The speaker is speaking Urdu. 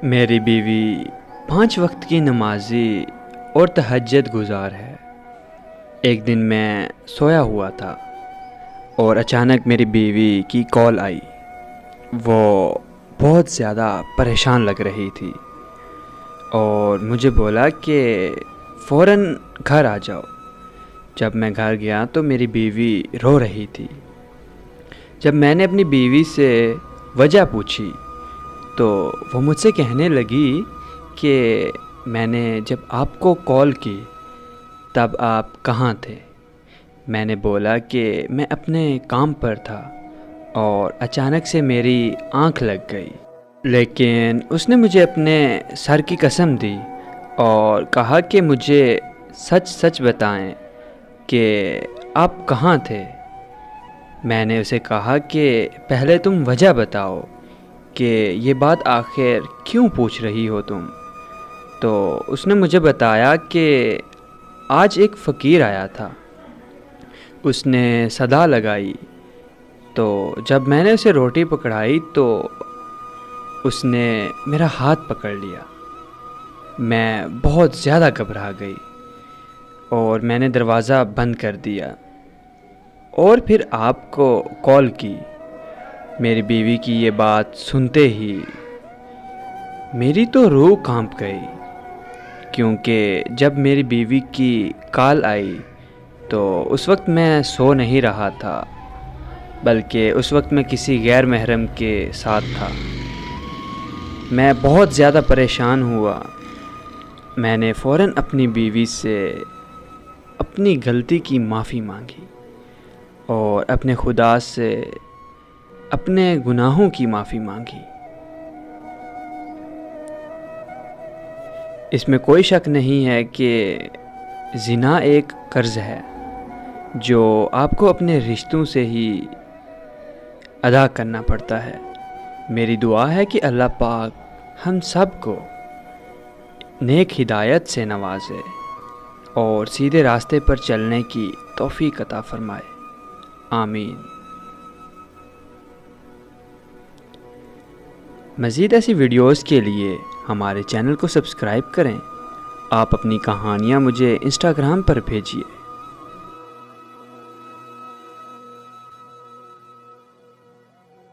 میری بیوی 5 وقت کی نمازی اور تہجد گزار ہے۔ ایک دن میں سویا ہوا تھا اور اچانک میری بیوی کی کال آئی۔ وہ بہت زیادہ پریشان لگ رہی تھی اور مجھے بولا کہ فوراً گھر آ جاؤ۔ جب میں گھر گیا تو میری بیوی رو رہی تھی۔ جب میں نے اپنی بیوی سے وجہ پوچھی تو وہ مجھ سے کہنے لگی کہ میں نے جب آپ کو کال کی تب آپ کہاں تھے؟ میں نے بولا کہ میں اپنے کام پر تھا اور اچانک سے میری آنکھ لگ گئی، لیکن اس نے مجھے اپنے سر کی قسم دی اور کہا کہ مجھے سچ سچ بتائیں کہ آپ کہاں تھے۔ میں نے اسے کہا کہ پہلے تم وجہ بتاؤ کہ یہ بات آخر کیوں پوچھ رہی ہو تم؟ تو اس نے مجھے بتایا کہ آج ایک فقیر آیا تھا، اس نے صدا لگائی تو جب میں نے اسے روٹی پکڑائی تو اس نے میرا ہاتھ پکڑ لیا۔ میں بہت زیادہ گھبرا گئی اور میں نے دروازہ بند کر دیا اور پھر آپ کو کال کی۔ میری بیوی کی یہ بات سنتے ہی میری تو روح کانپ گئی، کیونکہ جب میری بیوی کی کال آئی تو اس وقت میں سو نہیں رہا تھا، بلکہ اس وقت میں کسی غیر محرم کے ساتھ تھا۔ میں بہت زیادہ پریشان ہوا۔ میں نے فوراً اپنی بیوی سے اپنی غلطی کی معافی مانگی اور اپنے خدا سے اپنے گناہوں کی معافی مانگی۔ اس میں کوئی شک نہیں ہے کہ زنا ایک قرض ہے جو آپ کو اپنے رشتوں سے ہی ادا کرنا پڑتا ہے۔ میری دعا ہے کہ اللہ پاک ہم سب کو نیک ہدایت سے نوازے اور سیدھے راستے پر چلنے کی توفیق عطا فرمائے، آمین۔ مزید ایسی ویڈیوز کے لیے ہمارے چینل کو سبسکرائب کریں۔ آپ اپنی کہانیاں مجھے انسٹاگرام پر بھیجیے۔